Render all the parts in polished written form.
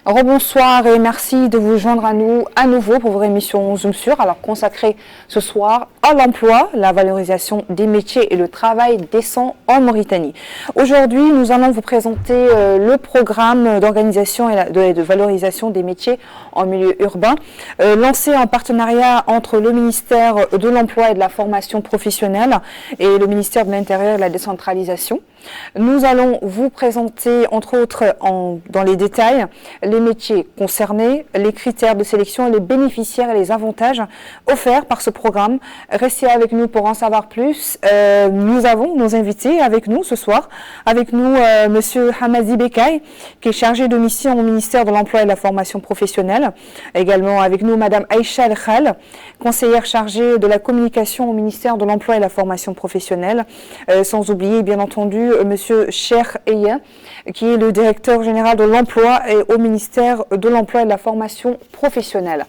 Rebonsoir et merci de vous joindre à nous à nouveau pour votre émission Zoom sur, alors consacrée ce soir à l'emploi, la valorisation des métiers et le travail décent en Mauritanie. Aujourd'hui, nous allons vous présenter le programme d'organisation et de valorisation des métiers en milieu urbain, lancé en partenariat entre le ministère de l'Emploi et de la formation professionnelle et le ministère de l'Intérieur et de la décentralisation. Nous allons vous présenter, entre autres, dans les détails, les métiers concernés, les critères de sélection, les bénéficiaires et les avantages offerts par ce programme. Restez avec nous pour en savoir plus. Nous avons nos invités avec nous ce soir. Avec nous, Monsieur Hamadi Bekay, qui est chargé de mission au ministère de l'Emploi et de la formation professionnelle. Également avec nous, Madame Aïcha El Khal, conseillère chargée de la communication au ministère de l'Emploi et de la formation professionnelle. Sans oublier, bien entendu, Monsieur Cheikh Eya, qui est le directeur général de l'emploi et au ministère de l'Emploi et de la formation professionnelle.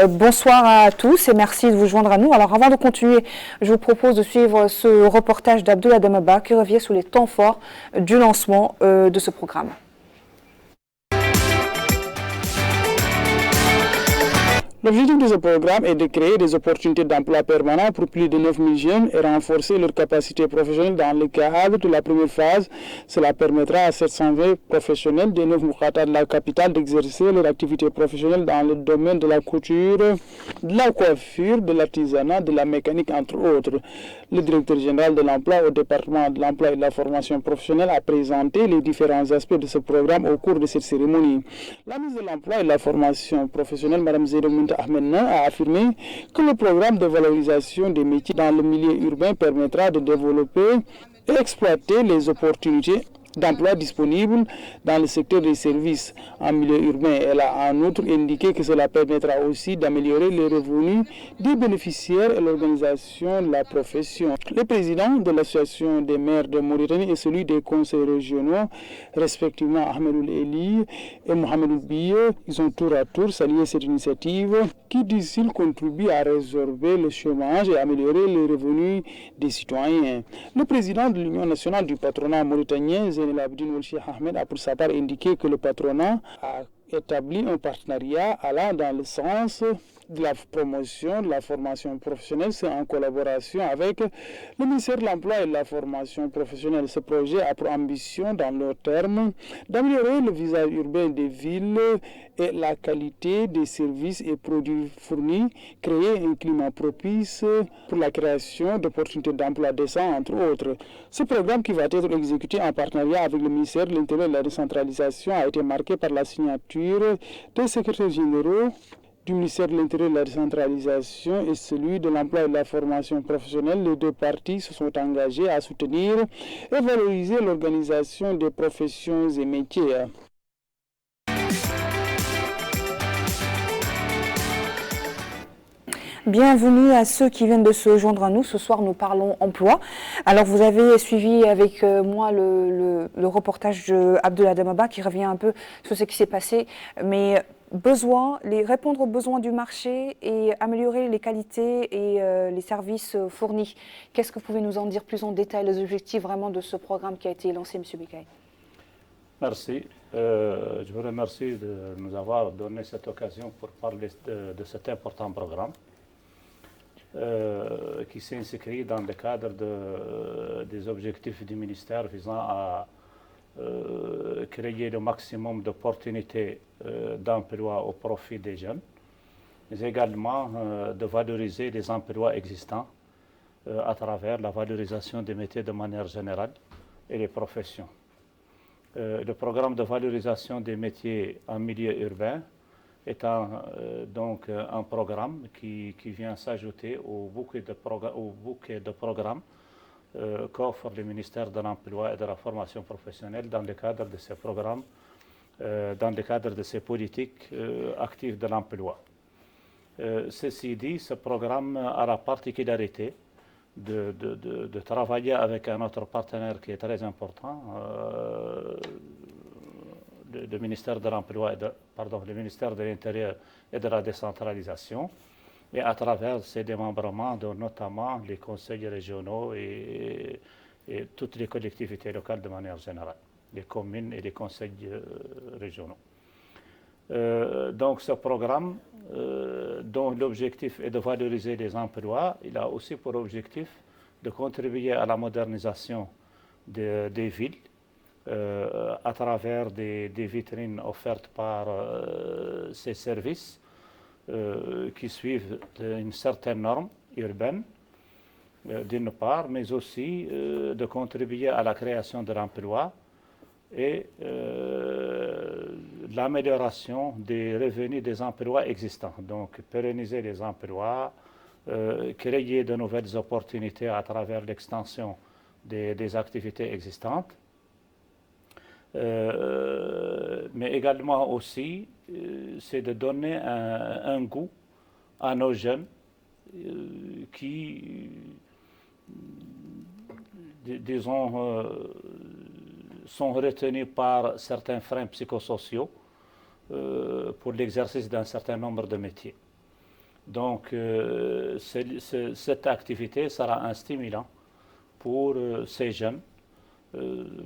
Bonsoir à tous et merci de vous joindre à nous. Alors avant de continuer, je vous propose de suivre ce reportage d'Abdoulaye Damaba qui revient sur les temps forts du lancement de ce programme. L'objectif de ce programme est de créer des opportunités d'emploi permanent pour plus de 9 000 jeunes et renforcer leur capacité professionnelle dans le cadre de la première phase. Cela permettra à 720 professionnels des 9 Moukata de la capitale d'exercer leur activité professionnelle dans le domaine de la couture, de la coiffure, de l'artisanat, de la mécanique, entre autres. Le directeur général de l'emploi au département de l'emploi et de la formation professionnelle a présenté les différents aspects de ce programme au cours de cette cérémonie. La ministre de l'emploi et de la formation professionnelle, Mme Zéromunta Ahmed a affirmé que le programme de valorisation des métiers dans le milieu urbain permettra de développer et exploiter les opportunités d'emploi disponibles dans le secteur des services en milieu urbain. Elle a en outre indiqué que cela permettra aussi d'améliorer les revenus des bénéficiaires et l'organisation de la profession. Le président de l'association des maires de Mauritanie et celui des conseils régionaux, respectivement Ahmedoul Eli et Mohamedoul Biye, ils ont tour à tour salué cette initiative qui, disent-ils, contribue à résorber le chômage et améliorer les revenus des citoyens. Le président de l'Union nationale du patronat mauritanien, El Abdin Wolchi Ahmed, a pour sa part indiqué que le patronat a établi un partenariat allant dans le sens de la promotion de la formation professionnelle, c'est en collaboration avec le ministère de l'Emploi et de la formation professionnelle. Ce projet a pour ambition, dans le terme, d'améliorer le visage urbain des villes et la qualité des services et produits fournis, créer un climat propice pour la création d'opportunités d'emploi décents, entre autres. Ce programme, qui va être exécuté en partenariat avec le ministère de l'Intérieur et de la décentralisation, a été marqué par la signature des secrétaires généraux du ministère de l'Intérieur et de la décentralisation et celui de l'emploi et de la formation professionnelle. Les deux parties se sont engagées à soutenir et valoriser l'organisation des professions et métiers. Bienvenue à ceux qui viennent de se joindre à nous. Ce soir, nous parlons emploi. Alors, vous avez suivi avec moi le reportage d'Abdoulaye Damaba qui revient un peu sur ce qui s'est passé, mais répondre aux besoins du marché et améliorer les qualités et les services fournis. Qu'est-ce que vous pouvez nous en dire plus en détail, les objectifs vraiment de ce programme qui a été lancé, M. Bekay? Merci. Je vous remercie de nous avoir donné cette occasion pour parler de cet important programme qui s'inscrit dans le cadre des objectifs du ministère visant à créer le maximum d'opportunités d'emploi au profit des jeunes, mais également de valoriser les emplois existants à travers la valorisation des métiers de manière générale et les professions. Le programme de valorisation des métiers en milieu urbain est donc un programme qui vient s'ajouter au bouquet de programmes qu'offre le ministère de l'Emploi et de la formation professionnelle dans le cadre de ces programmes, dans le cadre de ces politiques actives de l'emploi. Ceci dit, ce programme a la particularité de travailler avec un autre partenaire qui est très important, le ministère de l'Emploi, le ministère de l'Intérieur et de la décentralisation, et à travers ces démembrements de notamment les conseils régionaux et toutes les collectivités locales de manière générale, les communes et les conseils régionaux. Donc ce programme, dont l'objectif est de valoriser les emplois, il a aussi pour objectif de contribuer à la modernisation des villes à travers des vitrines offertes par ces services qui suivent une certaine norme urbaine, d'une part, mais aussi de contribuer à la création de l'emploi et l'amélioration des revenus des emplois existants. Donc, pérenniser les emplois, créer de nouvelles opportunités à travers l'extension des activités existantes, mais également aussi, c'est de donner un goût à nos jeunes qui, disons, sont retenus par certains freins psychosociaux pour l'exercice d'un certain nombre de métiers. Donc, cette activité sera un stimulant pour ces jeunes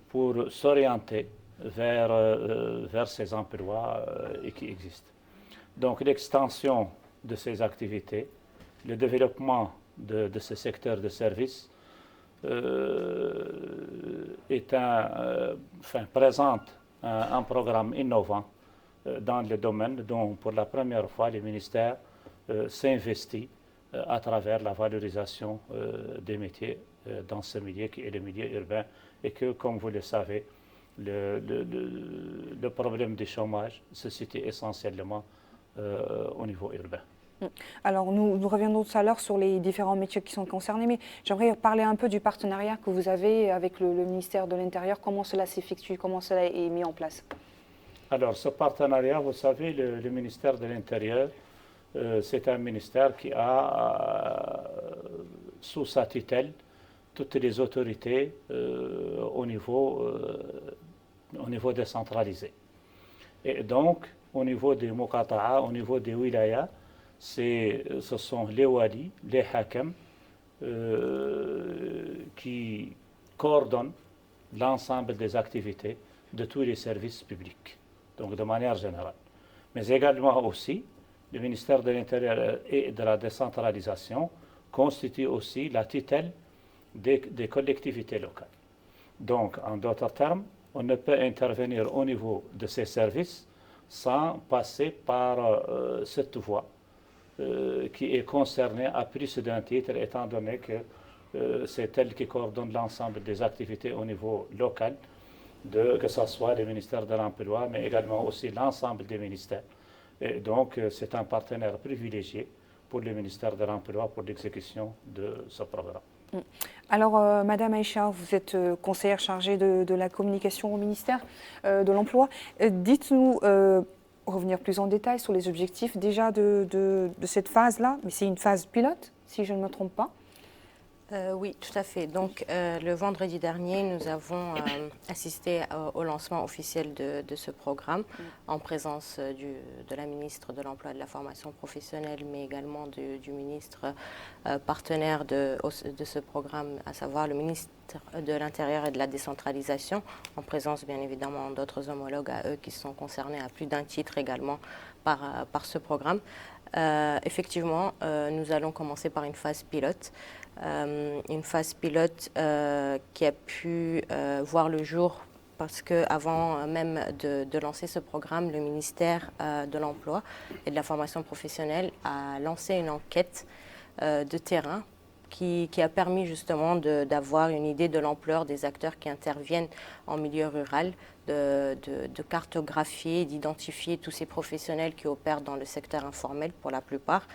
pour s'orienter vers ces emplois qui existent. Donc, l'extension de ces activités, le développement de ce secteur de services présente un programme innovant dans le domaine dont, pour la première fois, le ministère s'investit à travers la valorisation des métiers dans ce milieu qui est le milieu urbain et que, comme vous le savez, le problème du chômage se situe essentiellement au niveau urbain. Alors, nous reviendrons tout à l'heure sur les différents métiers qui sont concernés, mais j'aimerais parler un peu du partenariat que vous avez avec le ministère de l'Intérieur. Comment cela s'effectue, comment cela est mis en place? Alors, ce partenariat, vous savez, le ministère de l'Intérieur, c'est un ministère qui a sous sa tutelle toutes les autorités au niveau décentralisé. Et donc, au niveau des Muqata'a, au niveau des wilayas, ce sont les walis, les hakams, qui coordonnent l'ensemble des activités de tous les services publics, donc de manière générale. Mais également aussi, le ministère de l'Intérieur et de la décentralisation constitue aussi la tutelle des collectivités locales. Donc, en d'autres termes, on ne peut intervenir au niveau de ces services sans passer par cette voie qui est concernée à plus d'un titre, étant donné que c'est elle qui coordonne l'ensemble des activités au niveau local, que ce soit le ministère de l'Emploi, mais également aussi l'ensemble des ministères. Et donc, c'est un partenaire privilégié pour le ministère de l'Emploi pour l'exécution de ce programme. Alors, Madame Aïcha, vous êtes conseillère chargée de la communication au ministère de l'Emploi. Dites-nous, revenir plus en détail sur les objectifs déjà de cette phase-là, mais c'est une phase pilote, si je ne me trompe pas. Oui, tout à fait. Donc, le vendredi dernier, nous avons assisté au lancement officiel de ce programme en présence de la ministre de l'Emploi et de la Formation professionnelle, mais également du ministre partenaire de ce programme, à savoir le ministre de l'Intérieur et de la Décentralisation, en présence bien évidemment d'autres homologues à eux qui sont concernés à plus d'un titre également par ce programme. Effectivement, nous allons commencer par une phase pilote. Une phase pilote qui a pu voir le jour parce qu'avant même de lancer ce programme, le ministère de l'Emploi et de la Formation professionnelle a lancé une enquête de terrain qui a permis justement d'avoir une idée de l'ampleur des acteurs qui interviennent en milieu rural, de cartographier, d'identifier tous ces professionnels qui opèrent dans le secteur informel pour la plupart,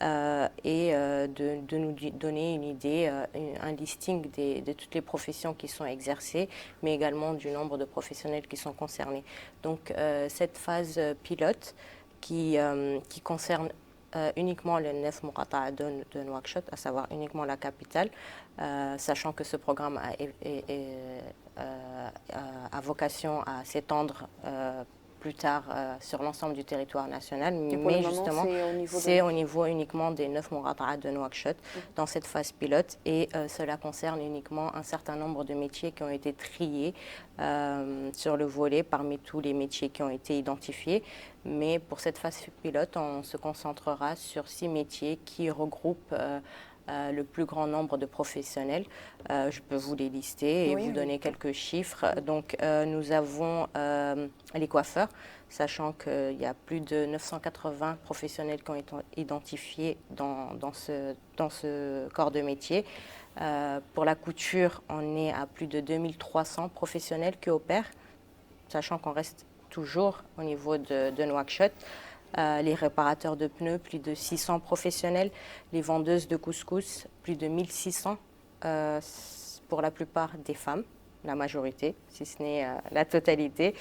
et de nous donner une idée, un listing de toutes les professions qui sont exercées, mais également du nombre de professionnels qui sont concernés. Donc cette phase pilote qui concerne uniquement le Nef Muqata'a de Nouakchott, à savoir uniquement la capitale, sachant que ce programme a vocation à s'étendre plus tard sur l'ensemble du territoire national. Mais justement, c'est au niveau uniquement des 9 Mourata'a de Nouakchott dans cette phase pilote et cela concerne uniquement un certain nombre de métiers qui ont été triés sur le volet parmi tous les métiers qui ont été identifiés. Mais pour cette phase pilote, on se concentrera sur 6 métiers qui regroupent le plus grand nombre de professionnels. Je peux vous les lister et vous donner quelques chiffres. Donc, nous avons les coiffeurs, sachant qu'il y a plus de 980 professionnels qui ont été identifiés dans ce corps de métier. Pour la couture, on est à plus de 2300 professionnels qui opèrent, sachant qu'on reste toujours au niveau de Nouakchott. Les réparateurs de pneus, plus de 600 professionnels. Les vendeuses de couscous, plus de 1600, pour la plupart des femmes, la majorité, si ce n'est la totalité.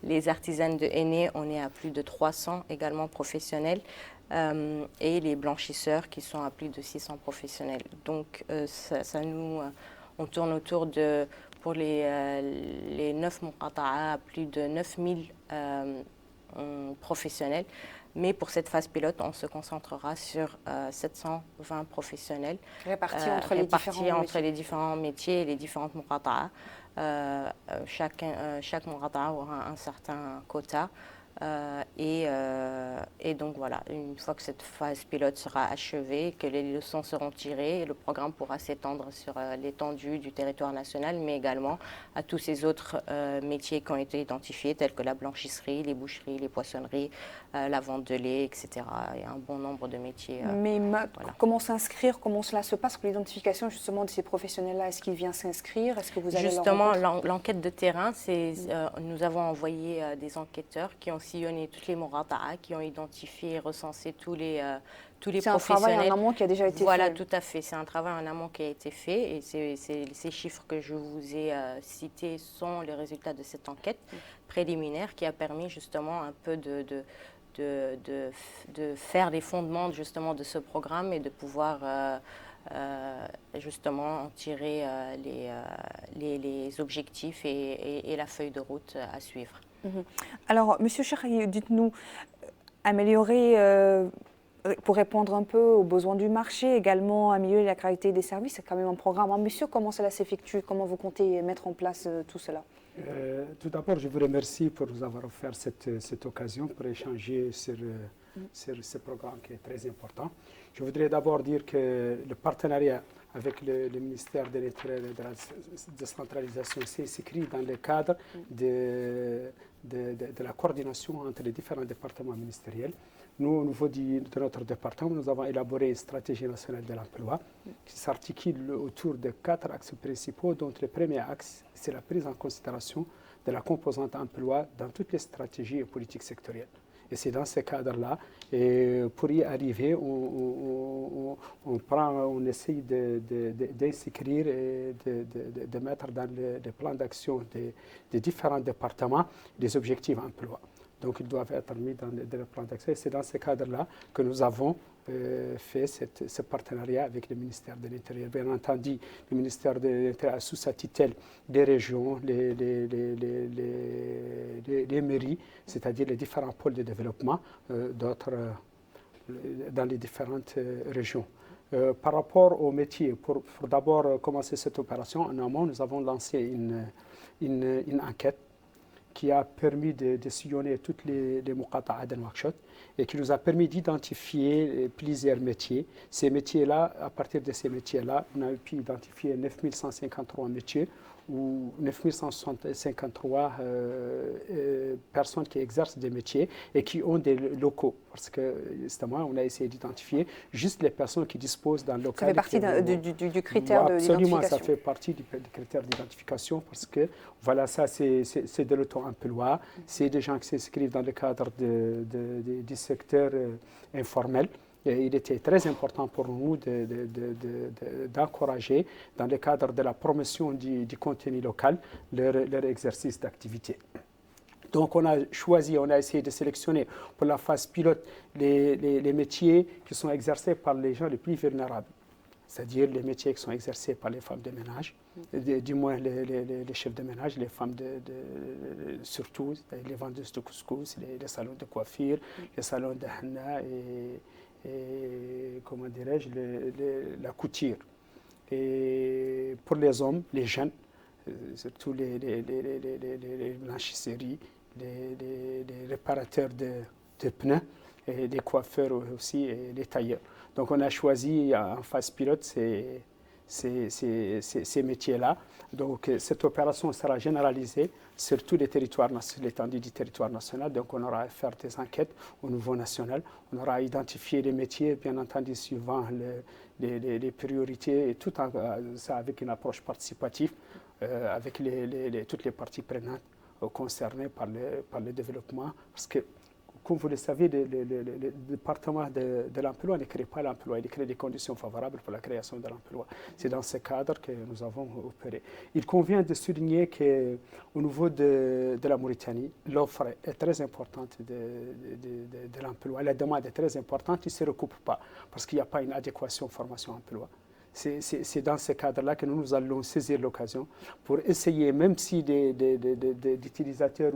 Les artisanes de henné, on est à plus de 300 également professionnels. Et les blanchisseurs qui sont à plus de 600 professionnels. Donc, on tourne autour de, pour les 9 Mourata'a, plus de 9000 professionnels. Mais pour cette phase pilote, on se concentrera sur 720 professionnels répartis entre les différents métiers et les différentes Mourata'a. Chaque Mourata'a aura un certain quota. Et donc voilà, une fois que cette phase pilote sera achevée, que les leçons seront tirées, le programme pourra s'étendre sur l'étendue du territoire national, mais également à tous ces autres métiers qui ont été identifiés, tels que la blanchisserie, les boucheries, les poissonneries, la vente de lait, etc. Il y a un bon nombre de métiers. Mais comment s'inscrire, comment cela se passe pour l'identification justement de ces professionnels-là? Est-ce qu'ils viennent s'inscrire? Est-ce que vous allez justement, l'enquête de terrain, nous avons envoyé des enquêteurs qui ont sillonné toutes les Mourata'a, qui ont identifié et recensé tous les professionnels. C'est un travail en amont qui a déjà été fait. Voilà, tout à fait. C'est un travail en amont qui a été fait et ces chiffres que je vous ai cités sont les résultats de cette enquête préliminaire qui a permis justement un peu de faire les fondements justement de ce programme et de pouvoir justement en tirer les objectifs et la feuille de route à suivre. Alors, Monsieur Cheikh, dites-nous, améliorer, pour répondre un peu aux besoins du marché, également améliorer la qualité des services, c'est quand même un programme ambitieux. Comment cela s'effectue? Comment vous comptez mettre en place tout cela? Tout d'abord, je vous remercie pour nous avoir offert cette occasion pour échanger sur ce programme qui est très important. Je voudrais d'abord dire que le partenariat avec le ministère de l'Intérieur et de la décentralisation s'inscrit dans le cadre de la coordination entre les différents départements ministériels. Nous, au niveau de notre département, nous avons élaboré une stratégie nationale de l'emploi qui s'articule autour de 4 axes principaux, dont le premier axe, c'est la prise en considération de la composante emploi dans toutes les stratégies et politiques sectorielles. Et c'est dans ce cadre-là, et pour y arriver, on essaye d'inscrire et de mettre dans le plan d'action des différents départements des objectifs emploi. Donc, ils doivent être mis dans le plan d'action. Et c'est dans ce cadre-là que nous avons fait ce partenariat avec le ministère de l'Intérieur. Bien entendu, le ministère de l'Intérieur a sous sa tutelle les régions, les mairies, c'est-à-dire les différents pôles de développement dans les différentes régions. Par rapport au métier, pour d'abord commencer cette opération, en amont, nous avons lancé une enquête qui a permis de sillonner toutes les Mourata'a de Nouakchott et qui nous a permis d'identifier plusieurs métiers. Ces métiers-là, à partir de ces métiers-là, on a pu identifier 9153 métiers ou 9153 personnes qui exercent des métiers et qui ont des locaux. Parce que, justement, on a essayé d'identifier juste les personnes qui disposent d'un local. Ça fait partie du critère d'identification. Absolument, ça fait partie du critère d'identification parce que, voilà, ça, c'est de l'auto-emploi. C'est des gens qui s'inscrivent dans le cadre du secteur informel. Et il était très important pour nous d'encourager, dans le cadre de la promotion du contenu local, leur exercice d'activité. Donc on a essayé de sélectionner pour la phase pilote les métiers qui sont exercés par les gens les plus vulnérables. c'est-à-dire les métiers qui sont exercés par les femmes de ménage, du moins les chefs de ménage, les femmes surtout les vendeuses de couscous, les salons de coiffure, les salons de henna et comment dirais-je, la couture. Et pour les hommes, les jeunes, surtout les blanchisseries, les réparateurs de pneus, et les coiffeurs aussi, et les tailleurs. Donc on a choisi en phase pilote ces métiers-là. Donc cette opération sera généralisée sur tous les territoires, l'étendue du territoire national. Donc on aura à faire des enquêtes au niveau national. On aura à identifier les métiers, bien entendu, suivant les priorités, et tout ça avec une approche participative, avec toutes les parties prenantes concernées par le développement. Parce que, comme vous le savez, le département de l'emploi ne crée pas l'emploi, il crée des conditions favorables pour la création de l'emploi. C'est dans ce cadre que nous avons opéré. Il convient de souligner qu'au niveau de la Mauritanie, l'offre est très importante de l'emploi. La demande est très importante, il ne se recoupe pas parce qu'il n'y a pas une adéquation formation-emploi. C'est dans ce cadre-là que nous allons saisir l'occasion pour essayer, même si des utilisateurs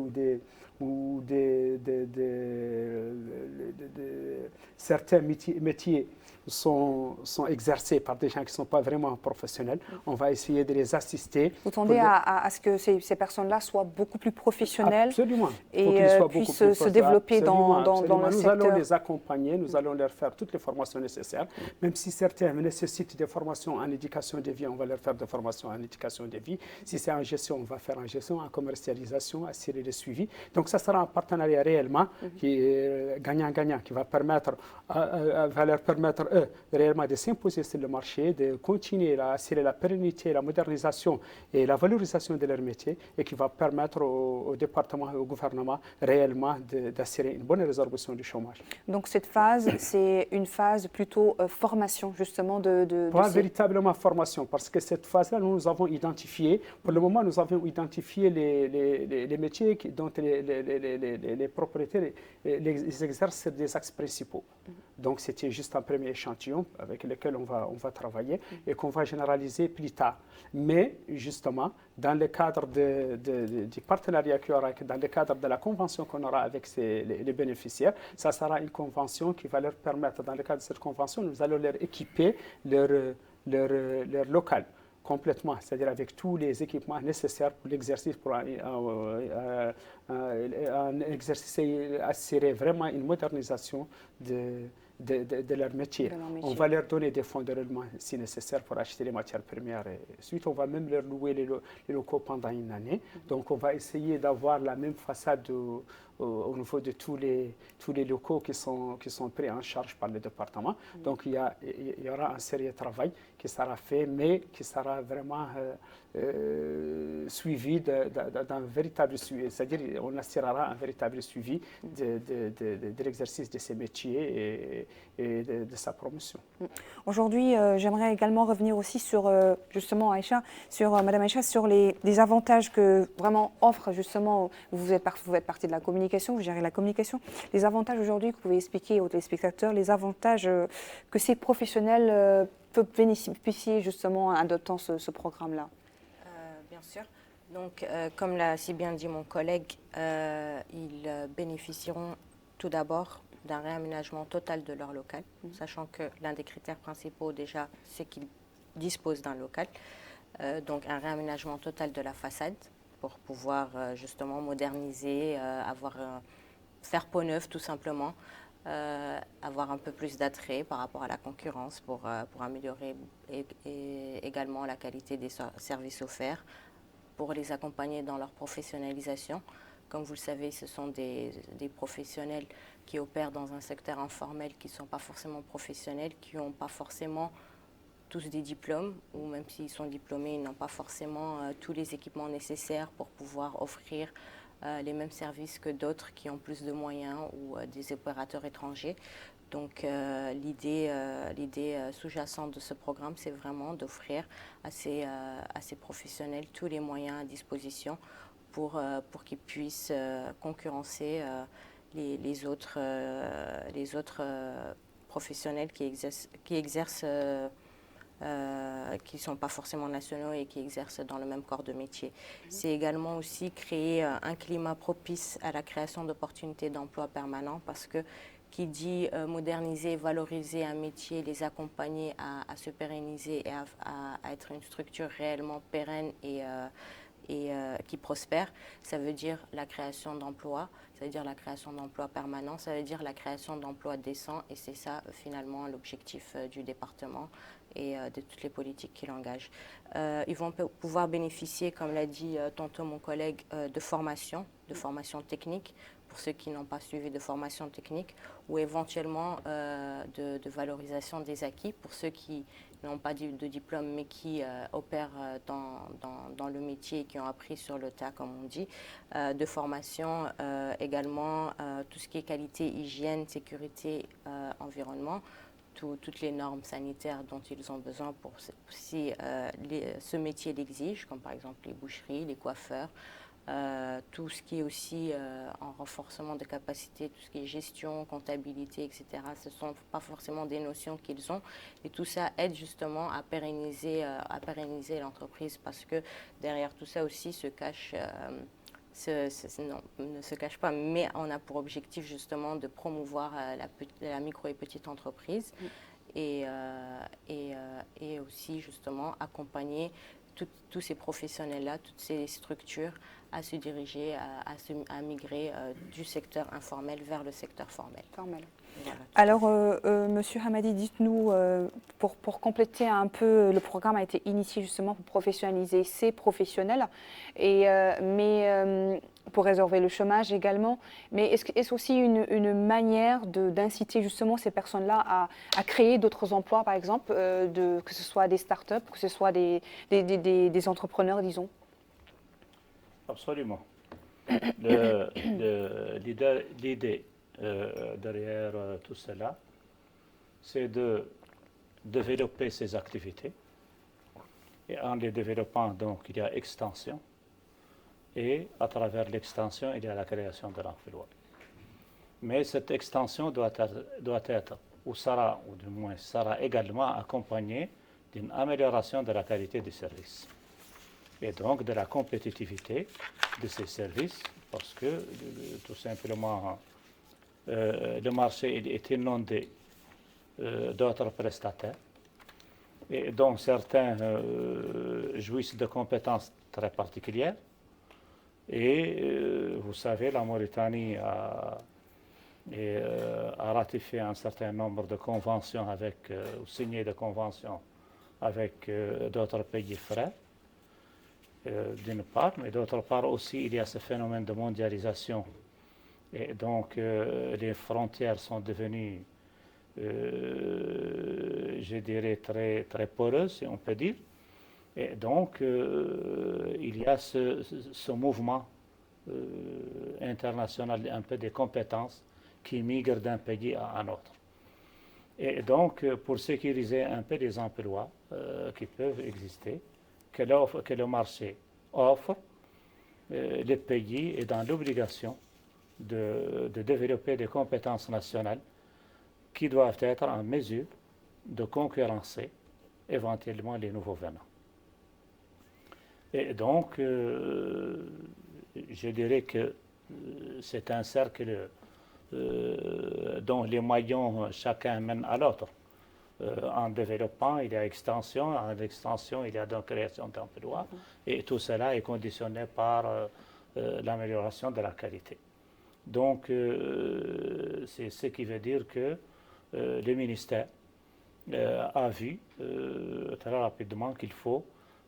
ou certains métiers sont exercés par des gens qui ne sont pas vraiment professionnels, on va essayer de les assister. Vous tendez à ce que ces personnes-là soient beaucoup plus professionnelles. Absolument. Et puissent se développer dans le secteur. Nous allons les accompagner, nous allons leur faire toutes les formations nécessaires, même si certains nécessitent des formations en éducation de vie, on va leur faire des formations en éducation de vie. Si c'est en gestion, on va faire en gestion, en commercialisation, assurer le suivi. Donc ça sera un partenariat réellement qui est gagnant-gagnant, qui va leur permettre, eux, réellement de s'imposer sur le marché, de continuer à assurer la pérennité, la modernisation et la valorisation de leur métier, et qui va permettre au département et au gouvernement réellement d'assurer une bonne résorption du chômage. Donc cette phase, c'est une phase plutôt formation, justement, Pas véritablement formation, parce que cette phase-là, nous avons identifié, pour le moment, nous avons identifié les métiers dont les propriétaires les exercent des axes principaux. Donc c'était juste un premier échantillon avec lequel on va travailler et qu'on va généraliser plus tard. Mais justement, dans le cadre du partenariat qu'il y aura, dans le cadre de la convention qu'on aura avec les bénéficiaires, ça sera une convention qui va leur permettre, dans le cadre de cette convention, nous allons leur équiper leur local complètement, c'est-à-dire avec tous les équipements nécessaires pour l'exercice, pour un exercice et assurer vraiment une modernisation de leur métier. On va leur donner des fonds de roulement si nécessaire pour acheter les matières premières. Et ensuite, on va même leur louer les locaux pendant une année. Donc, on va essayer d'avoir la même façade au niveau de tous les locaux qui sont pris en charge par le département. Donc, il y aura un sérieux travail qui sera fait, mais qui sera vraiment suivi d'un véritable suivi. C'est-à-dire, on assurera un véritable suivi de l'exercice de ces métiers et de sa promotion. Aujourd'hui, j'aimerais également revenir aussi sur, justement, Madame Aïcha, sur les avantages que vraiment offre, justement, vous êtes partie de la communication, vous gérez la communication, les avantages aujourd'hui que vous pouvez expliquer aux téléspectateurs, les avantages que ces professionnels peuvent bénéficier, justement, en adoptant ce programme-là. Bien sûr. Donc, comme l'a si bien dit mon collègue, ils bénéficieront tout d'abord d'un réaménagement total de leur local, sachant que l'un des critères principaux déjà, c'est qu'ils disposent d'un local. Donc un réaménagement total de la façade pour pouvoir justement moderniser, faire peau neuve tout simplement, avoir un peu plus d'attrait par rapport à la concurrence pour améliorer également la qualité des services offerts, pour les accompagner dans leur professionnalisation. Comme vous le savez, ce sont des professionnels qui opèrent dans un secteur informel, qui ne sont pas forcément professionnels, qui n'ont pas forcément tous des diplômes, ou même s'ils sont diplômés, ils n'ont pas forcément tous les équipements nécessaires pour pouvoir offrir les mêmes services que d'autres qui ont plus de moyens ou des opérateurs étrangers. Donc l'idée sous-jacente de ce programme, c'est vraiment d'offrir à ces professionnels tous les moyens à disposition pour qu'ils puissent concurrencer les autres professionnels qui exercent qui ne sont pas forcément nationaux et qui exercent dans le même corps de métier. C'est également aussi créer un climat propice à la création d'opportunités d'emploi permanents, parce que qui dit moderniser, valoriser un métier, les accompagner à se pérenniser et à être une structure réellement pérenne et qui prospère, ça veut dire la création d'emplois, ça veut dire la création d'emplois permanents, ça veut dire la création d'emplois décents, et c'est ça finalement l'objectif du département et de toutes les politiques qu'il engage. Ils vont pouvoir bénéficier, comme l'a dit tantôt mon collègue, de formation technique, pour ceux qui n'ont pas suivi de formation technique, ou éventuellement de valorisation des acquis pour ceux qui n'ont pas de diplôme mais qui opèrent dans le métier et qui ont appris sur le tas, comme on dit, de formation également, tout ce qui est qualité, hygiène, sécurité, environnement, toutes les normes sanitaires dont ils ont besoin pour si ce métier l'exige, comme par exemple les boucheries, les coiffeurs, tout ce qui est aussi en renforcement de capacité, tout ce qui est gestion, comptabilité, etc. Ce ne sont pas forcément des notions qu'ils ont, et tout ça aide justement à pérenniser l'entreprise, parce que derrière tout ça aussi se cache, non, ne se cache pas, mais on a pour objectif justement de promouvoir la micro et petite entreprise et aussi justement accompagner tous ces professionnels-là, toutes ces structures à se diriger, à migrer du secteur informel vers le secteur formel. Voilà, alors, Monsieur Hamadi, dites-nous, pour compléter un peu, le programme a été initié justement pour professionnaliser ces professionnels, mais pour résorber le chômage également. Mais est-ce aussi une manière d'inciter justement ces personnes-là à créer d'autres emplois, par exemple, que ce soit des start-up, que ce soit des entrepreneurs, disons? Absolument. L'idée derrière tout cela, c'est de développer ces activités. Et en les développant, donc, il y a extension. Et à travers l'extension, il y a la création de l'emploi. Mais cette extension doit être, ou du moins sera également accompagnée d'une amélioration de la qualité des services. Et donc de la compétitivité de ces services, parce que tout simplement le marché est inondé d'autres prestataires, et dont certains jouissent de compétences très particulières. Et vous savez, la Mauritanie a ratifié un certain nombre de conventions ou signé des conventions avec d'autres pays frères. D'une part, mais d'autre part aussi, il y a ce phénomène de mondialisation. Et donc, les frontières sont devenues, je dirais, très, très poreuses, si on peut dire. Et donc, il y a ce mouvement international, un peu des compétences qui migrent d'un pays à un autre. Et donc, pour sécuriser un peu les emplois qui peuvent exister, que le marché offre, le pays est dans l'obligation de développer des compétences nationales qui doivent être en mesure de concurrencer éventuellement les nouveaux venants. Et donc, je dirais que c'est un cercle dont les maillons chacun mène à l'autre. En développement, il y a extension, en extension, il y a donc création d'emplois, et tout cela est conditionné par l'amélioration de la qualité. Donc, c'est ce qui veut dire que le ministère a vu très rapidement qu'il faut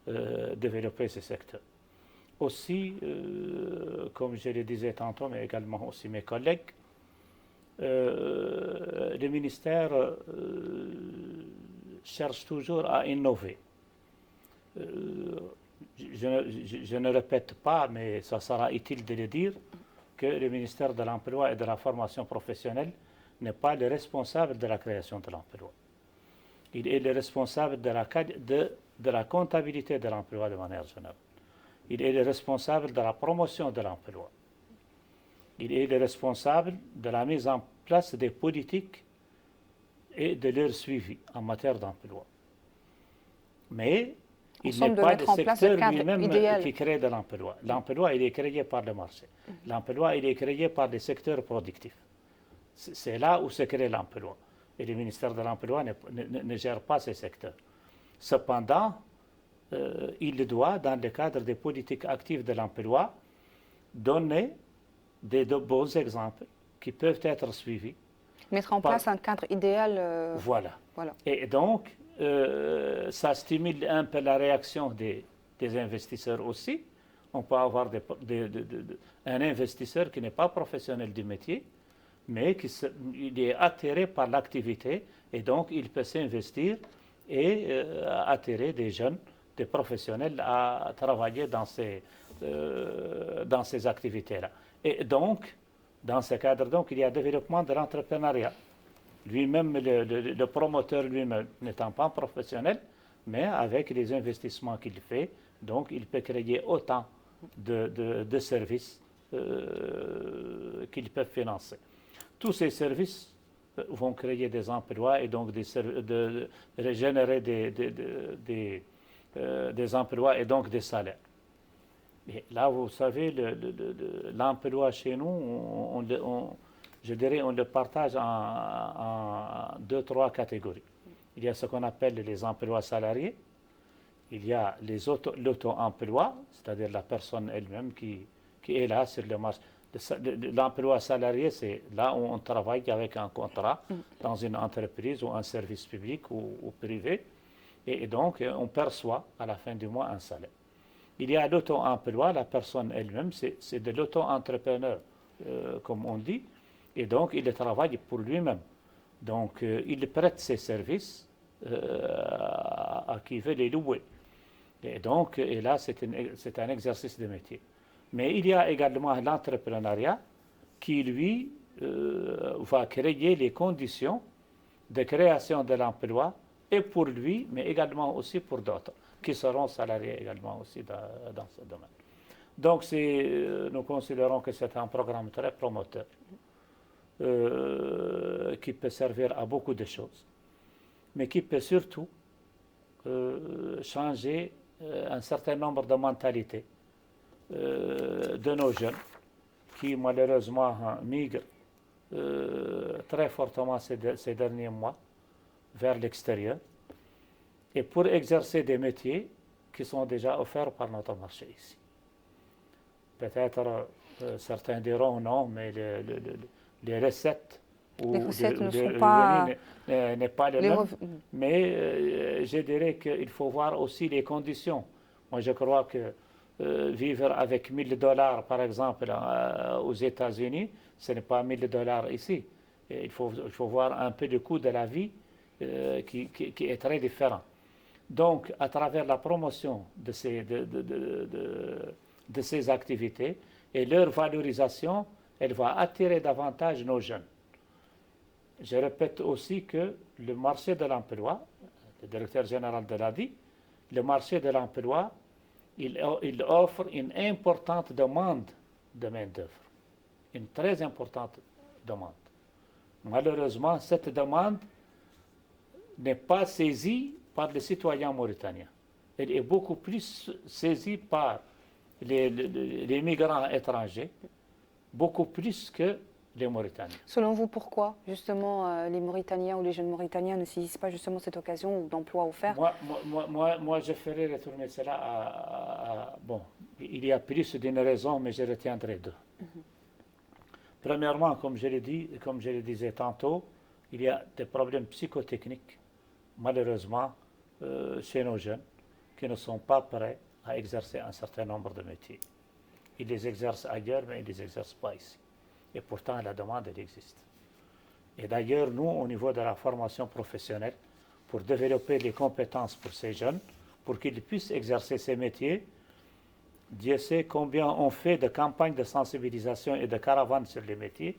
développer ce secteur. Aussi, comme je le disais tantôt, mais également aussi mes collègues, le ministère cherche toujours à innover. Je ne répète pas, mais ça sera utile de le dire, que le ministère de l'Emploi et de la formation professionnelle n'est pas le responsable de la création de l'emploi. Il est le responsable de la comptabilité de l'emploi de manière générale. Il est le responsable de la promotion de l'emploi. Il est le responsable de la mise en place des politiques et de leur suivi en matière d'emploi. Mais il somme n'est de pas mettre le en place le secteur cadre lui-même idéal. qui crée de l'emploi. L'emploi, il est créé par le marché. L'emploi, il est créé par les secteurs productifs. C'est là où se crée l'emploi. Et le ministère de l'Emploi ne gère pas ces secteurs. Cependant, il doit, dans le cadre des politiques actives de l'emploi, donner de beaux exemples qui peuvent être suivis. Mettre en place un cadre idéal. Voilà. Voilà. Et donc, ça stimule un peu la réaction des investisseurs aussi. On peut avoir un investisseur qui n'est pas professionnel du métier, mais il est attiré par l'activité et donc il peut s'investir et attirer des jeunes, des professionnels à travailler dans ces activités-là. Et donc, dans ce cadre, donc, il y a développement de l'entrepreneuriat. Lui-même, le promoteur lui-même n'étant pas professionnel, mais avec les investissements qu'il fait, donc il peut créer autant de services qu'ils peuvent financer. Tous ces services vont créer des emplois et donc générer des emplois et donc des salaires. Et là, vous savez, l'emploi chez nous, je dirais, on le partage en 2-3 catégories. Il y a ce qu'on appelle les emplois salariés. Il y a l'auto-emploi, c'est-à-dire la personne elle-même qui est là sur le marché. L'emploi salarié, c'est là où on travaille avec un contrat dans une entreprise ou un service public ou privé. Et donc, on perçoit à la fin du mois un salaire. Il y a l'auto-emploi, la personne elle-même, c'est de l'auto-entrepreneur, comme on dit. Et donc, il travaille pour lui-même. Donc, il prête ses services à qui veut les louer. Et donc, là, c'est un exercice de métier. Mais il y a également l'entrepreneuriat qui, lui, va créer les conditions de création de l'emploi et pour lui, mais également aussi pour d'autres, qui seront salariés également aussi dans ce domaine. Donc, nous considérons que c'est un programme très promoteur qui peut servir à beaucoup de choses, mais qui peut surtout changer un certain nombre de mentalités de nos jeunes qui malheureusement migrent très fortement ces derniers mois vers l'extérieur et pour exercer des métiers qui sont déjà offerts par notre marché ici. Peut-être certains diront non, mais les recettes ou les recettes les sont pas revenus n'est pas les mêmes. Mais je dirais qu'il faut voir aussi les conditions. Moi, je crois que vivre avec $1000, par exemple, aux États-Unis, ce n'est pas $1000 ici. Et il faut voir un peu le coût de la vie qui est très différent. Donc, à travers la promotion de ces activités et leur valorisation, elle va attirer davantage nos jeunes. Je répète aussi que le marché de l'emploi, le directeur général de l'a dit, le marché de l'emploi, il offre une importante demande de main-d'œuvre, une très importante demande. Malheureusement, cette demande n'est pas saisie par les citoyens mauritaniens. Elle est beaucoup plus saisie par les migrants étrangers, beaucoup plus que les Mauritaniens. Selon vous, pourquoi justement les Mauritaniens ou les jeunes Mauritaniens ne saisissent pas justement cette occasion d'emploi offert? Moi, je ferai retourner cela bon, il y a plus d'une raison, mais je retiendrai deux. Premièrement, comme je le disais tantôt, il y a des problèmes psychotechniques, malheureusement, chez nos jeunes, qui ne sont pas prêts à exercer un certain nombre de métiers. Ils les exercent ailleurs, mais ils ne les exercent pas ici. Et pourtant, la demande, elle existe. Et d'ailleurs, nous, au niveau de la formation professionnelle, pour développer les compétences pour ces jeunes, pour qu'ils puissent exercer ces métiers, Dieu sait combien on fait de campagnes de sensibilisation et de caravanes sur les métiers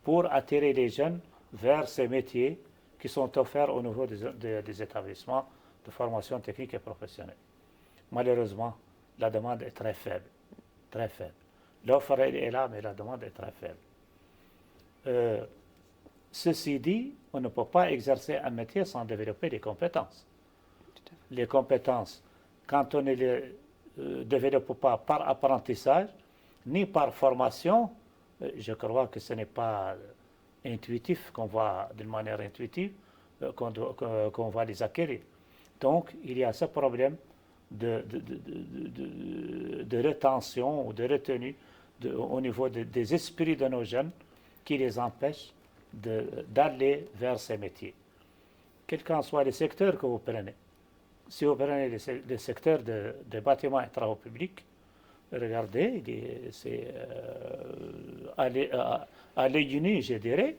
pour attirer les jeunes vers ces métiers qui sont offerts au niveau des établissements de formation technique et professionnelle. Malheureusement, la demande est très faible, très faible. L'offre est là, mais la demande est très faible. Ceci dit, on ne peut pas exercer un métier sans développer des compétences. les compétences, quand on ne les développe pas par apprentissage, ni par formation, je crois que ce n'est pas intuitif, qu'on va d'une manière intuitive, qu'on va les acquérir. Donc, il y a ce problème de rétention ou de retenue au niveau des esprits de nos jeunes qui les empêche d'aller vers ces métiers. Quel qu'en soit le secteur que vous prenez. Si vous prenez le secteur des bâtiments et travaux publics, regardez, c'est à l'œil nu, je dirais,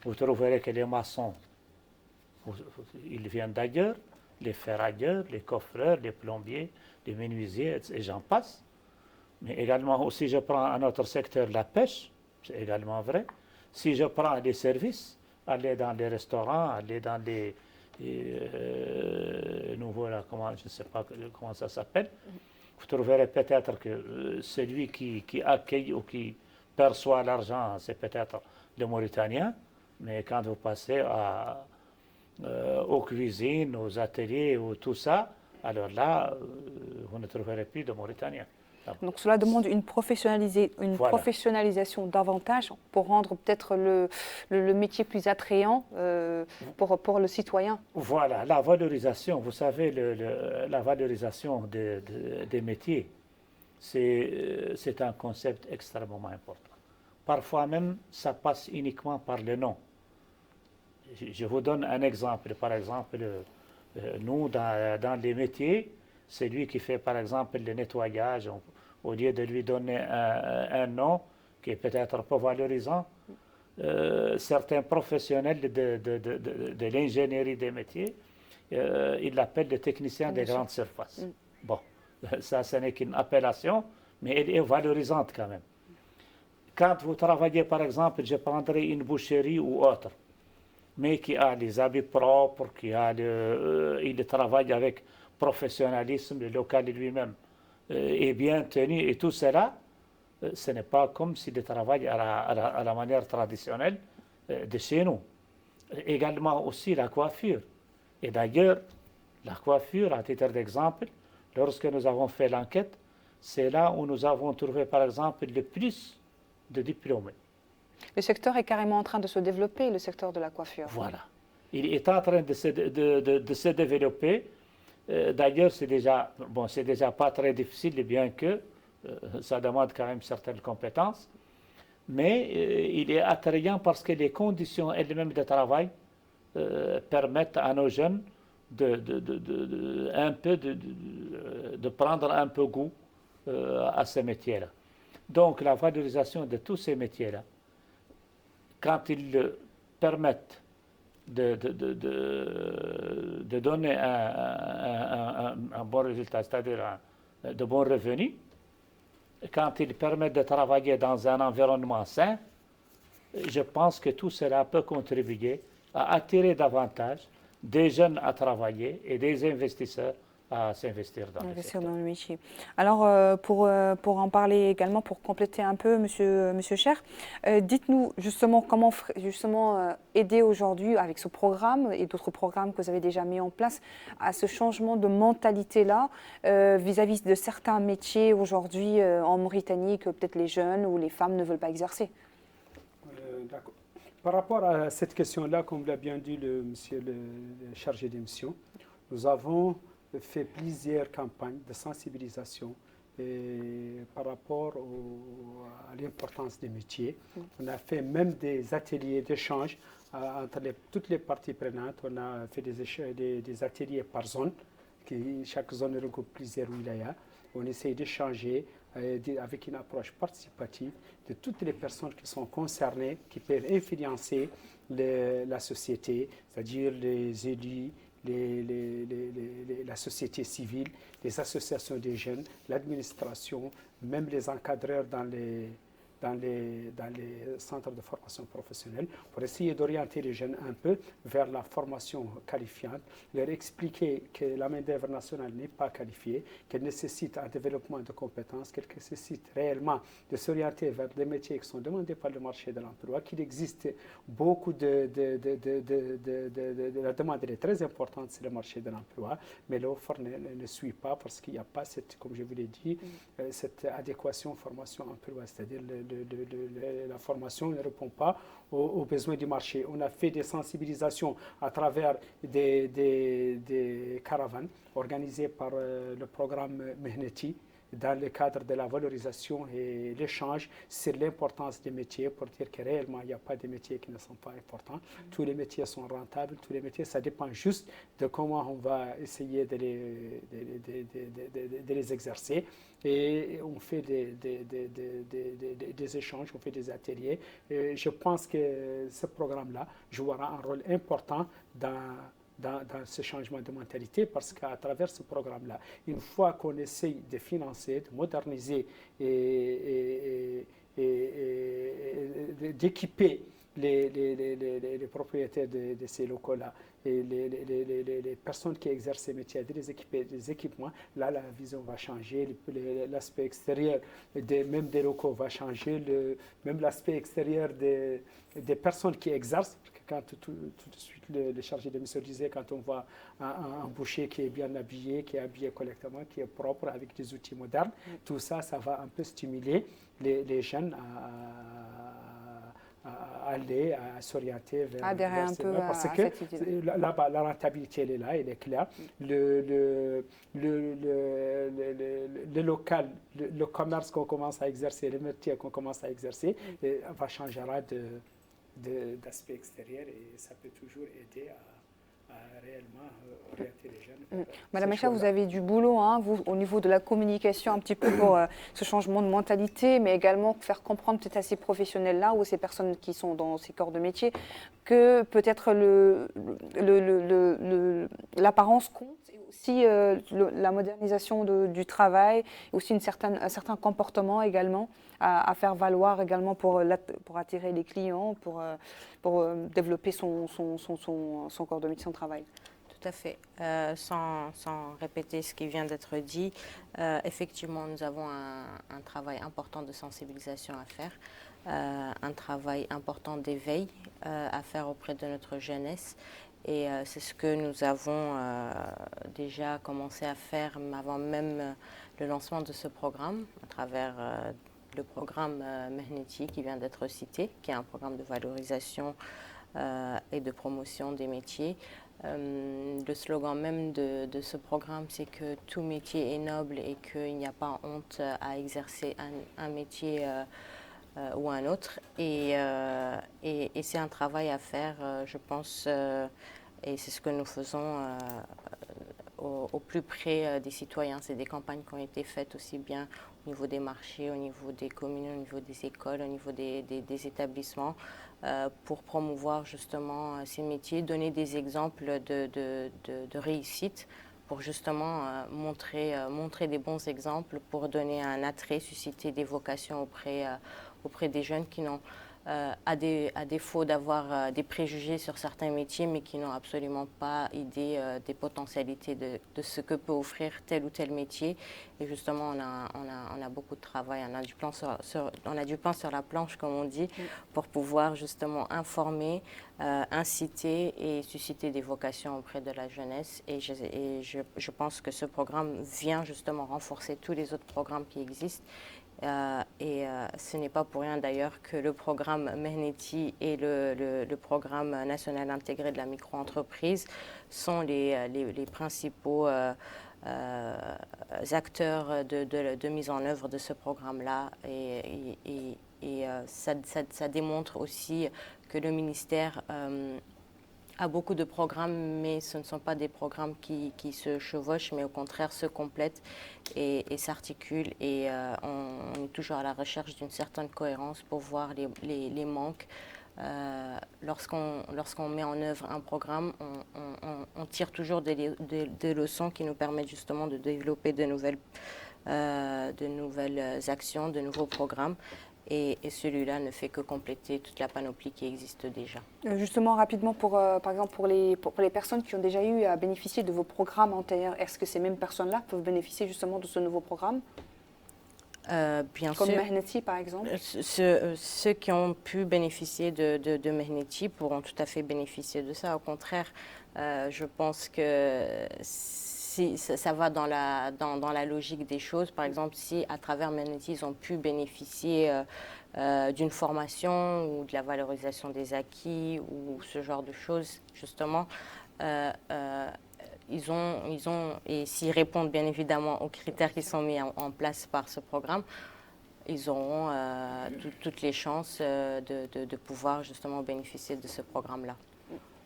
vous trouverez que les maçons, ils viennent d'ailleurs, les ferrailleurs, les coffreurs, les plombiers, les menuisiers, et j'en passe. Mais également, si je prends un autre secteur, la pêche, c'est également vrai. Si je prends les services, aller dans les restaurants, aller dans les nouveaux, là, je ne sais pas comment ça s'appelle, vous trouverez peut-être que celui qui accueille ou qui perçoit l'argent, c'est peut-être le Mauritanien, mais quand vous passez aux cuisines, aux ateliers, ou tout ça, alors là, vous ne trouverez plus de Mauritaniens. Donc cela demande une professionnalisation davantage pour rendre peut-être le métier plus attrayant pour le citoyen. Voilà, la valorisation, vous savez, la valorisation des métiers, c'est un concept extrêmement important. Parfois même, ça passe uniquement par le nom. Je vous donne un exemple. Par exemple, nous, dans les métiers, c'est lui qui fait, par exemple, le nettoyage. Au lieu de lui donner un nom qui est peut-être pas valorisant, certains professionnels de l'ingénierie des métiers, ils l'appellent le technicien des grandes surfaces. Bon, ça, ce n'est qu'une appellation, mais elle est valorisante quand même. Quand vous travaillez, par exemple, je prendrai une boucherie ou autre, mais qui a les habits propres, il travaille avec professionnalisme, le local lui-même est bien tenu et tout cela, ce n'est pas comme s'il travaille à la manière traditionnelle de chez nous. Également aussi la coiffure. Et d'ailleurs, la coiffure, à titre d'exemple, lorsque nous avons fait l'enquête, c'est là où nous avons trouvé, par exemple, le plus de diplômés. Le secteur est carrément en train de se développer, le secteur de la coiffure. Voilà. Il est en train de se développer. D'ailleurs, c'est déjà pas très difficile, bien que ça demande quand même certaines compétences. Mais il est attrayant parce que les conditions elles-mêmes de travail permettent à nos jeunes de prendre un peu goût à ces métiers-là. Donc, la valorisation de tous ces métiers-là, quand ils permettent de donner un bon résultat, c'est-à-dire de bons revenus, quand ils permettent de travailler dans un environnement sain, je pense que tout cela peut contribuer à attirer davantage des jeunes à travailler et des investisseurs à s'investir dans le métier. Alors, pour en parler également, pour compléter un peu, Monsieur Cher, dites-nous justement comment aider aujourd'hui avec ce programme et d'autres programmes que vous avez déjà mis en place à ce changement de mentalité-là vis-à-vis de certains métiers aujourd'hui en Mauritanie que peut-être les jeunes ou les femmes ne veulent pas exercer. D'accord. Par rapport à cette question-là, comme l'a bien dit monsieur le chargé de mission, nous avons fait plusieurs campagnes de sensibilisation par rapport à l'importance des métiers. On a fait même des ateliers d'échange entre toutes les parties prenantes. On a fait des ateliers par zone, chaque zone regroupe plusieurs wilayas. On essaie d'échanger avec une approche participative de toutes les personnes qui sont concernées, qui peuvent influencer la société, c'est-à-dire les élus, la société civile, les associations des jeunes, l'administration, même les encadreurs dans dans les centres de formation professionnelle pour essayer d'orienter les jeunes un peu vers la formation qualifiante, leur expliquer que la main-d'œuvre nationale n'est pas qualifiée, qu'elle nécessite un développement de compétences, qu'elle nécessite réellement de s'orienter vers des métiers qui sont demandés par le marché de l'emploi, qu'il existe beaucoup la demande est très importante sur le marché de l'emploi, mais l'offre ne suit pas parce qu'il n'y a pas cette, comme je vous l'ai dit, cette adéquation formation-emploi, c'est-à-dire la formation ne répond pas aux besoins du marché. On a fait des sensibilisations à travers des caravanes organisées par le programme Mehneti, dans le cadre de la valorisation et l'échange sur l'importance des métiers, pour dire que réellement, il n'y a pas de métiers qui ne sont pas importants. Tous les métiers sont rentables, tous les métiers, ça dépend juste de comment on va essayer de les exercer. Et on fait des échanges, on fait des ateliers. Et je pense que ce programme-là jouera un rôle important dans ce changement de mentalité, parce qu'à travers ce programme-là, une fois qu'on essaye de financer, de moderniser et d'équiper les propriétaires de ces locaux-là et les personnes qui exercent ces métiers, de les équiper des équipements, là la vision va changer, l'aspect extérieur même des locaux va changer, même l'aspect extérieur des personnes qui exercent. Quand tout de suite le chargé de mission disait, quand on voit un boucher qui est bien habillé, qui est habillé correctement, qui est propre, avec des outils modernes, tout ça, ça va un peu stimuler les jeunes à aller, à s'orienter vers un peu parce que là-bas, la rentabilité, elle est là, elle est claire. Le local, le commerce qu'on commence à exercer, le métier qu'on commence à exercer, va changera d'aspect extérieur, et ça peut toujours aider à réellement orienter les jeunes. Madame Aïcha, vous avez du boulot, hein, vous, au niveau de la communication, un petit peu pour ce changement de mentalité, mais également faire comprendre peut-être à ces professionnels-là ou ces personnes qui sont dans ces corps de métier que peut-être l'apparence compte, et aussi la modernisation du travail, aussi un certain comportement également à faire valoir également pour attirer les clients, pour développer son corps de métier, son travail. Tout à fait. Sans répéter ce qui vient d'être dit, effectivement, nous avons un travail important de sensibilisation à faire, un travail important d'éveil à faire auprès de notre jeunesse. Et c'est ce que nous avons déjà commencé à faire avant même le lancement de ce programme, à travers le programme Mehneti qui vient d'être cité, qui est un programme de valorisation et de promotion des métiers. Le slogan même de ce programme, c'est que tout métier est noble et qu'il n'y a pas honte à exercer un métier ou un autre. Et c'est un travail à faire, je pense, et c'est ce que nous faisons au plus près des citoyens. C'est des campagnes qui ont été faites aussi bien au niveau des marchés, au niveau des communes, au niveau des écoles, au niveau des établissements, pour promouvoir justement ces métiers, donner des exemples de réussite, pour justement montrer des bons exemples, pour donner un attrait, susciter des vocations auprès des jeunes qui n'ont, à défaut d'avoir des préjugés sur certains métiers, mais qui n'ont absolument pas idée des potentialités de ce que peut offrir tel ou tel métier. Et justement, on a beaucoup de travail, on a du pain sur la planche, comme on dit, pour pouvoir justement informer, inciter et susciter des vocations auprès de la jeunesse. Et je pense que ce programme vient justement renforcer tous les autres programmes qui existent. Ce n'est pas pour rien d'ailleurs que le programme Mehneti et le programme national intégré de la micro-entreprise sont les principaux acteurs de mise en œuvre de ce programme-là. Et ça démontre aussi que le ministère a beaucoup de programmes, mais ce ne sont pas des programmes qui se chevauchent, mais au contraire se complètent et s'articulent. Et on est toujours à la recherche d'une certaine cohérence pour voir les manques. Lorsqu'on met en œuvre un programme, on tire toujours des leçons qui nous permettent justement de développer de nouvelles actions, de nouveaux programmes. et celui-là ne fait que compléter toute la panoplie qui existe déjà. Justement, rapidement, par exemple, pour les personnes qui ont déjà eu à bénéficier de vos programmes antérieurs, est-ce que ces mêmes personnes-là peuvent bénéficier justement de ce nouveau programme? Bien Comme sûr. Mehneti, par exemple? Ceux qui ont pu bénéficier de Mehneti pourront tout à fait bénéficier de ça. Au contraire, je pense que si, ça va dans la logique des choses. Par exemple, si à travers Mehneti, ils ont pu bénéficier d'une formation ou de la valorisation des acquis ou ce genre de choses, justement, et s'ils répondent bien évidemment aux critères qui sont mis en place par ce programme, ils auront toutes les chances de pouvoir justement bénéficier de ce programme-là.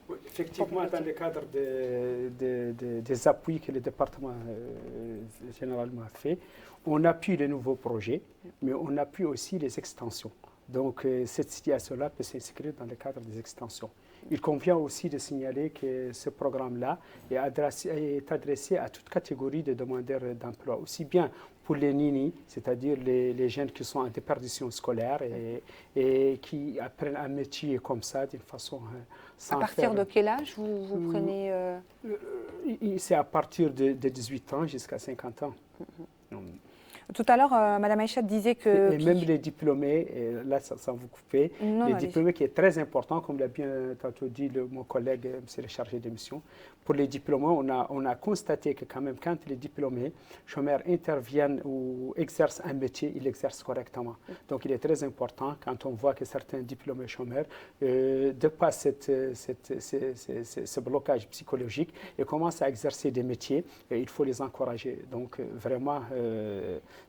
Oui, effectivement, dans le cadre des appuis que le département généralement fait, on appuie les nouveaux projets, mais on appuie aussi les extensions. Donc cette situation-là peut s'inscrire dans le cadre des extensions. Il convient aussi de signaler que ce programme-là est adressé à toute catégorie de demandeurs d'emploi, aussi bien pour les NINI, c'est-à-dire les jeunes qui sont en déperdition scolaire et qui apprennent un métier comme ça d'une façon sans À partir faire... de quel âge vous prenez C'est à partir de 18 ans jusqu'à 50 ans. Tout à l'heure, Madame Aïcha disait que... Et même les diplômés, et là sans vous couper, Non, les allez-y. diplômés qui est très important, comme l'a bien tantôt dit mon collègue, monsieur le chargé de mission. Pour les diplômés, on a constaté que quand même quand les diplômés chômeurs interviennent ou exercent un métier, ils l'exercent correctement. Donc il est très important quand on voit que certains diplômés chômeurs dépassent ce blocage psychologique et commencent à exercer des métiers, et il faut les encourager. Donc vraiment...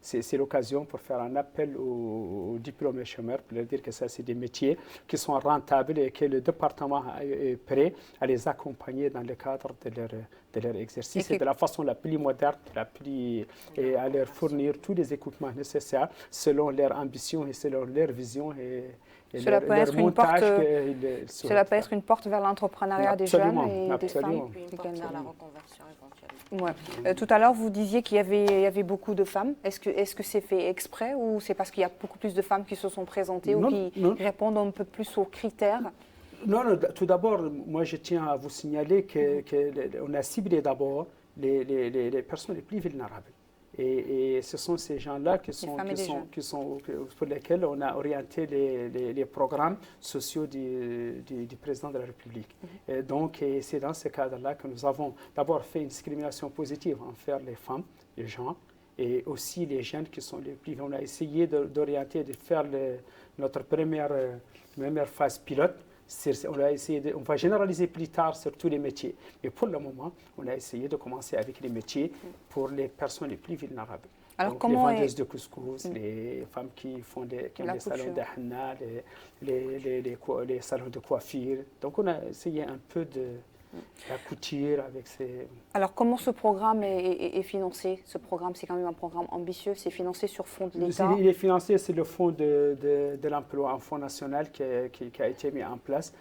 c'est l'occasion pour faire un appel aux diplômés chômeurs pour leur dire que ça, c'est des métiers qui sont rentables et que le département est prêt à les accompagner dans le cadre de leur exercice et de la façon la plus moderne, et à leur fournir tous les équipements nécessaires selon leur ambition et selon leur vision et Cela peut être une porte. Cela peut être une porte vers l'entrepreneuriat des jeunes et des femmes. Puis une porte vers la reconversion éventuellement. Ouais. Tout à l'heure, vous disiez qu'il y avait beaucoup de femmes. Est-ce que c'est fait exprès ou c'est parce qu'il y a beaucoup plus de femmes qui se sont présentées ou qui répondent un peu plus aux critères? Non, tout d'abord, moi je tiens à vous signaler qu'on a ciblé d'abord les personnes les plus vulnérables. Et ce sont ces gens-là pour lesquels on a orienté les programmes sociaux du président de la République. Et donc, c'est dans ce cadre-là que nous avons d'abord fait une discrimination positive envers les femmes, les gens, et aussi les jeunes qui sont les plus... On a essayé d'orienter, de faire notre première phase pilote. On va généraliser plus tard sur tous les métiers. Mais pour le moment, on a essayé de commencer avec les métiers pour les personnes les plus vulnérables. Alors, donc, comment les vendeuses de couscous, les femmes qui ont les salons de henna, les salons de coiffure. Donc, on a essayé un peu de la couture avec ces... Alors, comment ce programme est financé? Ce programme, c'est quand même un programme ambitieux. C'est financé sur fonds de l'État? Il est financé sur le fonds de l'emploi, un fonds national qui a été mis en place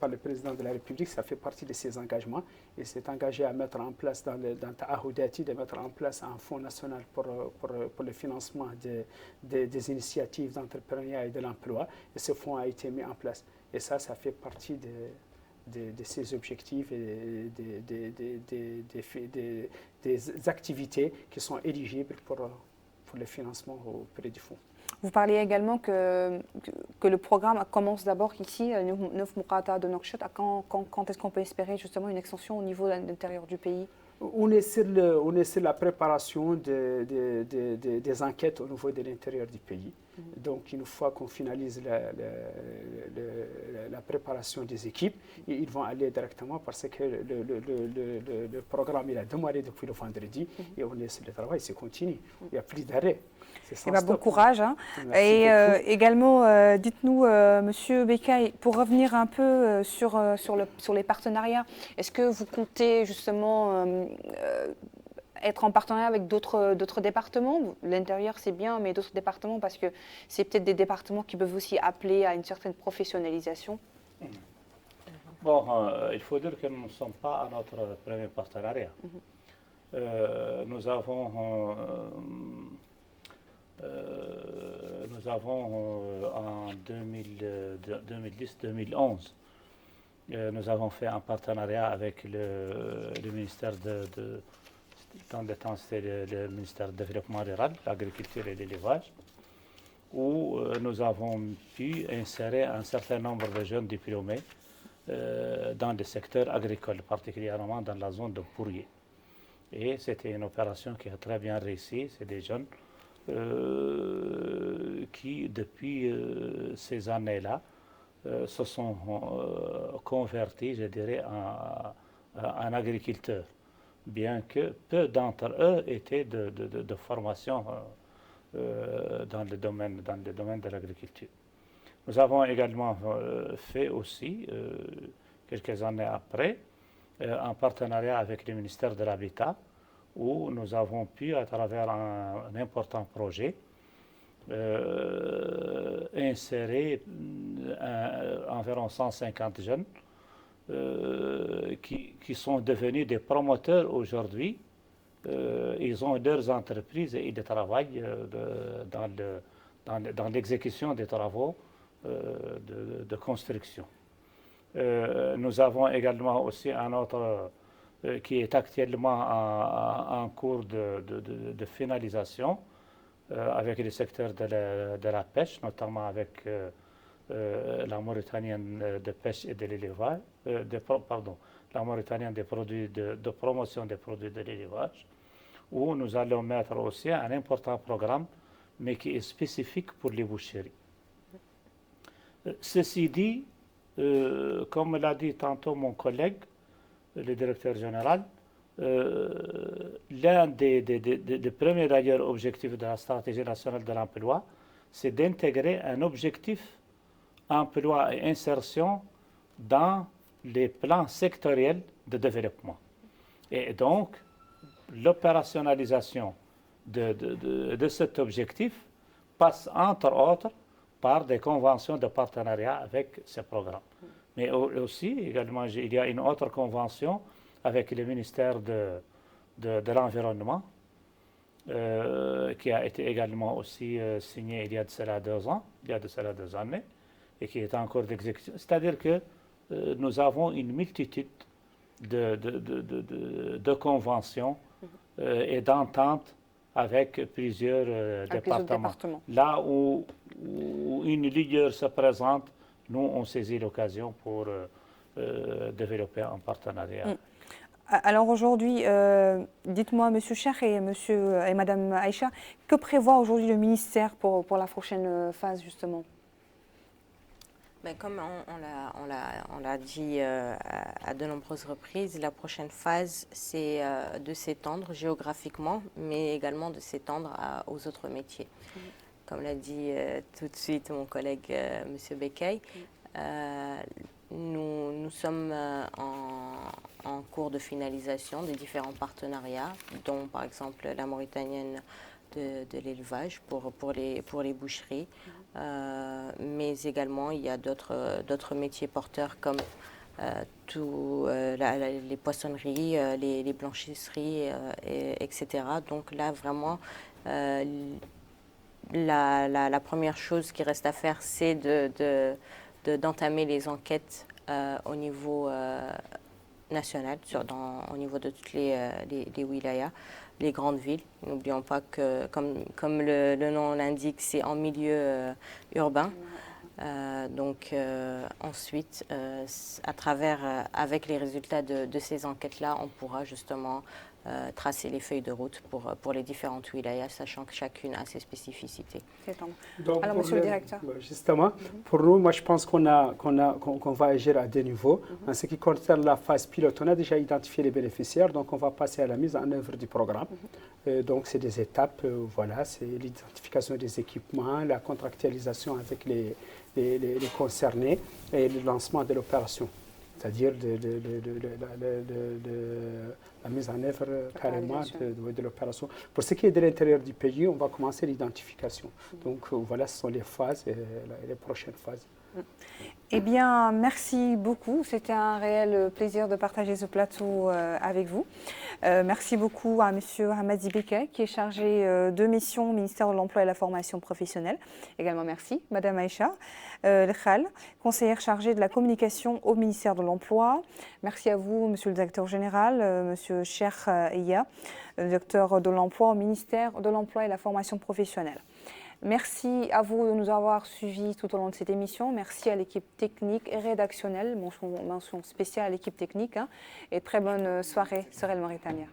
par le président de la République. Ça fait partie de ses engagements. Il s'est engagé à mettre en place dans Ta'ahoudati, de mettre en place un fonds national pour le financement des initiatives d'entrepreneuriat et de l'emploi. Et ce fonds a été mis en place. Et ça fait partie de ces objectifs et des activités qui sont éligibles pour le financement auprès du fonds. Vous parliez également que le programme commence d'abord ici, Neuf Moukata de Nouakchott. Quand est-ce qu'on peut espérer justement une extension au niveau de l'intérieur du pays? On est sur la préparation des enquêtes au niveau de l'intérieur du pays. Donc, une fois qu'on finalise la préparation des équipes, ils vont aller directement parce que le programme il a démarré depuis le vendredi et on est sur le travail, c'est continu. Il n'y a plus d'arrêt. Bon courage. Hein. Et également, dites-nous, Monsieur Bekay, pour revenir un peu sur les partenariats, est-ce que vous comptez justement être en partenariat avec d'autres départements? L'intérieur, c'est bien, mais d'autres départements, parce que c'est peut-être des départements qui peuvent aussi appeler à une certaine professionnalisation. Bon, il faut dire que nous ne sommes pas à notre premier partenariat. Nous avons nous avons en 2010-2011, nous avons fait un partenariat avec le ministère dans le temps c'était le ministère du Développement rural, l'agriculture et l'élevage, où nous avons pu insérer un certain nombre de jeunes diplômés dans le secteur agricole, particulièrement dans la zone de Pourrier. Et c'était une opération qui a très bien réussi. C'est des jeunes qui, depuis ces années-là, se sont convertis, je dirais, en agriculteurs, bien que peu d'entre eux étaient de formation dans le domaine de l'agriculture. Nous avons également fait aussi, quelques années après, en partenariat avec le ministère de l'Habitat, où nous avons pu, à travers un important projet, insérer environ 150 jeunes qui sont devenus des promoteurs aujourd'hui. Ils ont leurs entreprises et ils travaillent dans l'exécution des travaux de construction. Nous avons également aussi un autre qui est actuellement en cours de finalisation avec le secteur de la pêche, notamment avec la Mauritanienne de pêche et de l'élevage, la Mauritanienne des produits de promotion des produits de l'élevage, où nous allons mettre aussi un important programme, mais qui est spécifique pour les boucheries. Ceci dit, comme l'a dit tantôt mon collègue, le directeur général, l'un des premiers d'ailleurs objectifs de la stratégie nationale de l'emploi, c'est d'intégrer un objectif emploi et insertion dans les plans sectoriels de développement. Et donc, l'opérationnalisation de cet objectif passe entre autres par des conventions de partenariat avec ces programmes. Mais aussi, également, il y a une autre convention avec le ministère de l'Environnement, qui a été également aussi signée il y a de cela 2 ans, il y a de cela 2 années, et qui est en cours d'exécution. C'est-à-dire que nous avons une multitude de conventions et d'ententes avec plusieurs départements. Là où une ligue se présente, nous, on saisit l'occasion pour développer un partenariat. Alors aujourd'hui, dites-moi, Monsieur Cheikh et Madame Aïcha, que prévoit aujourd'hui le ministère pour la prochaine phase, justement? Ben, comme on l'a dit à de nombreuses reprises, la prochaine phase, c'est de s'étendre géographiquement, mais également de s'étendre aux autres métiers. Comme l'a dit tout de suite mon collègue M. Bekay, nous sommes en cours de finalisation des différents partenariats, dont par exemple la Mauritanienne de l'élevage pour les boucheries, mais également il y a d'autres métiers porteurs comme les poissonneries, les blanchisseries, etc. Donc là vraiment la première chose qui reste à faire, c'est d'entamer les enquêtes au niveau national, au niveau de toutes les wilayas, les grandes villes. N'oublions pas que, comme le nom l'indique, c'est en milieu urbain. Donc ensuite, avec les résultats de ces enquêtes-là, on pourra justement tracer les feuilles de route pour les différentes wilayas, sachant que chacune a ses spécificités. Donc, alors, Monsieur le Directeur. Justement, pour nous, moi je pense qu'on va agir à 2 niveaux. En ce qui concerne la phase pilote, on a déjà identifié les bénéficiaires, donc on va passer à la mise en œuvre du programme. Donc c'est des étapes, voilà, c'est l'identification des équipements, la contractualisation avec les concernés et le lancement de l'opération. C'est-à-dire la mise en œuvre carrément de l'opération. Pour ce qui est de l'intérieur du pays, on va commencer l'identification. Donc voilà, ce sont les phases, les prochaines phases. Eh bien, merci beaucoup. C'était un réel plaisir de partager ce plateau avec vous. Merci beaucoup à M. Hamadi Beke, qui est chargé de mission au ministère de l'Emploi et de la Formation professionnelle. Également, merci. Madame Aïcha Lekhal, conseillère chargée de la communication au ministère de l'Emploi. Merci à vous, Monsieur le directeur général, Monsieur Cheikh Iya, directeur de l'Emploi au ministère de l'Emploi et de la Formation professionnelle. Merci à vous de nous avoir suivis tout au long de cette émission. Merci à l'équipe technique et rédactionnelle, mention spéciale à l'équipe technique. Et très bonne soirée sur El Mauritania.